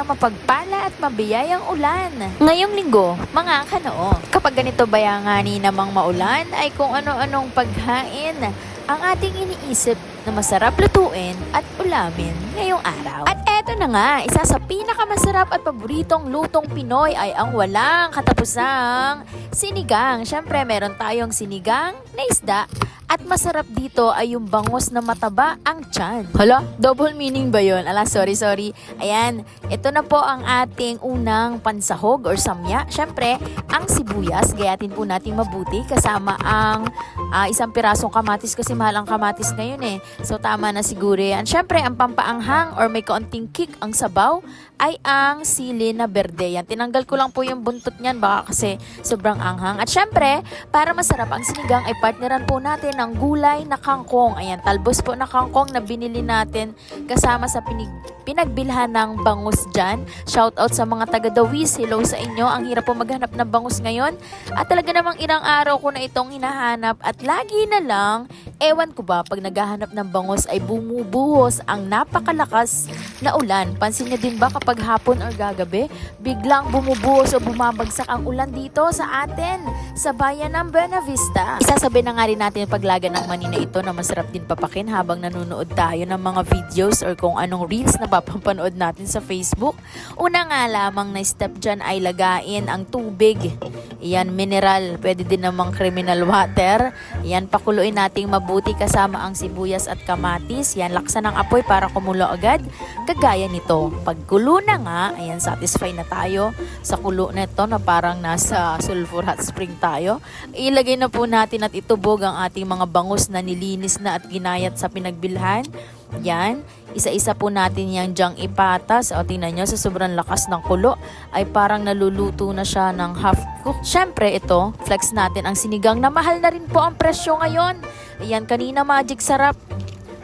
isang mapagpala at mabiyayang ulan. Ngayong linggo, mga kanoo, kapag ganito bayangani namang maulan ay kung ano-anong paghain ang ating iniisip na masarap lutuin at ulamin ngayong araw. At eto na nga, isa sa pinakamasarap at paboritong lutong Pinoy ay ang walang katapusang sinigang. Syempre, meron tayong sinigang na isda. At masarap dito ay yung bangos na mataba ang tiyan. Hala, double meaning ba yun? Sorry. Ayan, ito na po ang ating unang pansahog or samya. Syempre, ang sibuyas, gayatin po natin mabuti kasama ang isang pirasong kamatis kasi mahal ang kamatis ngayon eh. So tama na siguro yan. Syempre, ang pampaanghang or may kaunting kick ang sabaw ay ang sili na berde. Yan, tinanggal ko lang po yung buntot niyan baka kasi sobrang anghang. At syempre, para masarap ang sinigang ay partneran po natin ng gulay na kangkong. Ayan, talbos po na kangkong na binili natin kasama sa pinagbilhan ng bangus dyan. Shout out sa mga taga Dawis. Hello sa inyo. Ang hirap po maghanap ng bangus ngayon. At talaga namang ilang araw ko na itong hinahanap at lagi na lang, ewan ko ba, pag naghahanap ng bangus ay bumubuhos ang napakalakas na ulan. Pansin niyo din ba kapag hapon or gagabi, biglang bumubuhos o bumabagsak ang ulan dito sa atin, sa bayan ng Buena Vista. Isasabi na nga rin natin yung paglaga ng mani na ito na masarap din papakin habang nanonood tayo ng mga videos or kung anong reels na papapanood natin sa Facebook. Una nga lamang na step dyan ay lagain ang tubig. Yan, mineral. Pwede din namang criminal water. Yan, pakuluin nating mabuti kasama ang sibuyas at kamatis. Yan, laksan ng apoy para kumulo agad. Kagaya nito. Pagkulo na nga, ayan, satisfy na tayo sa kulo na ito na parang nasa sulfur hot spring tayo. Ilagay na po natin at itubog ang ating mga bangus na nilinis na at ginayat sa pinagbilhan. Yan, isa-isa po natin yang dyang ipatas. O tingnan nyo, sa sobrang lakas ng kulo ay parang naluluto na siya ng half cook. Syempre ito, flex natin ang sinigang na mahal na rin po ang presyo ngayon. Ayan, kanina magic sarap.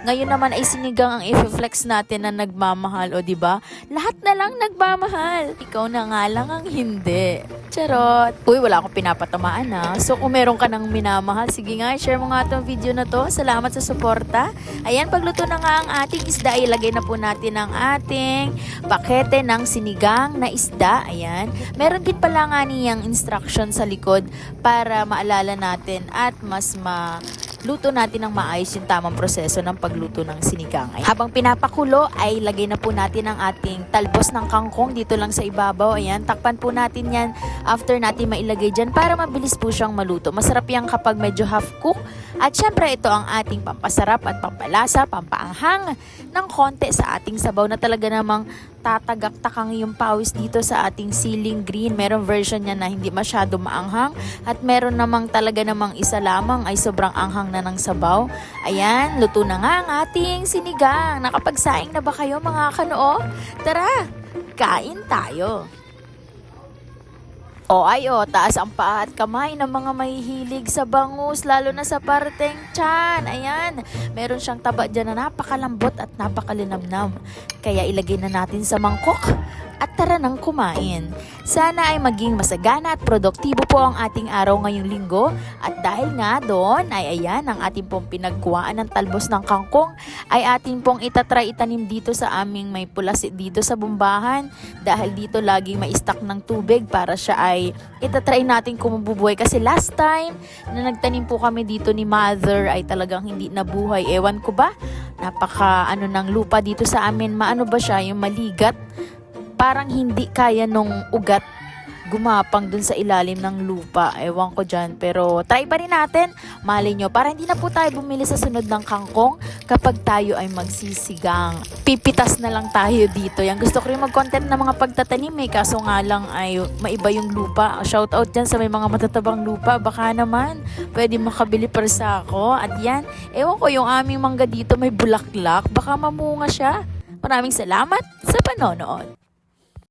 Ngayon naman ay sinigang ang i-flex natin na nagmamahal, o diba? Lahat na lang nagmamahal. Ikaw na nga lang ang hindi. Charot. Uy, wala akong pinapatamaan ha. So kung meron ka ng minamahal, sige nga, share mo nga itong video na to. Salamat sa suporta. Ayan, pagluto na nga ang ating isda, ilagay na po natin ang ating pakete ng sinigang na isda. Ayan. Meron din pala nga niyang instruction sa likod para maalala natin at mas luto natin ng maayos yung tamang proseso ng pagluto ng sinigang. Habang pinapakulo ay lagay na po natin ang ating talbos ng kangkong dito lang sa ibabaw. Ayan, takpan po natin yan after natin mailagay dyan para mabilis po siyang maluto. Masarap yan kapag medyo half cook. At syempre ito ang ating pampasarap at pampalasa, pampaanghang ng konti sa ating sabaw na talaga namang tatagak-takang yung pawis dito sa ating siling green. Merong version niya na hindi masyado maanghang at meron namang talaga namang isa lamang ay sobrang anghang na ng sabaw. Ayan, luto na nga ang ating sinigang. Nakapagsaing na ba kayo mga kanoo? Tara, kain tayo. Taas ang paa at kamay ng mga mahihilig sa bangus, lalo na sa parteng tiyan. Ayan, meron siyang taba dyan na napakalambot at napakalinamnam. Kaya ilagay na natin sa mangkok at tara nang kumain. Sana ay maging masagana at produktibo po ang ating araw ngayong linggo. At dahil nga doon ay ayan, ang ating pong pinagkuhaan ng talbos ng kangkong ay ating pong itatry itanim dito sa aming may pulasit dito sa bumbahan. Dahil dito laging may stock ng tubig para siya ay itatry natin kumububuhay. Kasi last time na nagtanim po kami dito ni Mother ay talagang hindi nabuhay. Ewan ko ba, napaka ng lupa dito sa amin. Maano ba siya, yung maligat? Parang hindi kaya nung ugat gumapang dun sa ilalim ng lupa. Ewan ko dyan. Pero try pa rin natin. Malay nyo, para hindi na po tayo bumili sa sunod ng kangkong kapag tayo ay magsisigang. Pipitas na lang tayo dito. Yan, gusto ko rin mag-content ng mga pagtatanim eh. Kaso nga lang ay maiba yung lupa. Shout out dyan sa may mga matatabang lupa. Baka naman pwede makabili para sa ako. At yan, ewan ko, yung aming mangga dito may bulaklak. Baka mamunga siya. Maraming salamat sa panonood.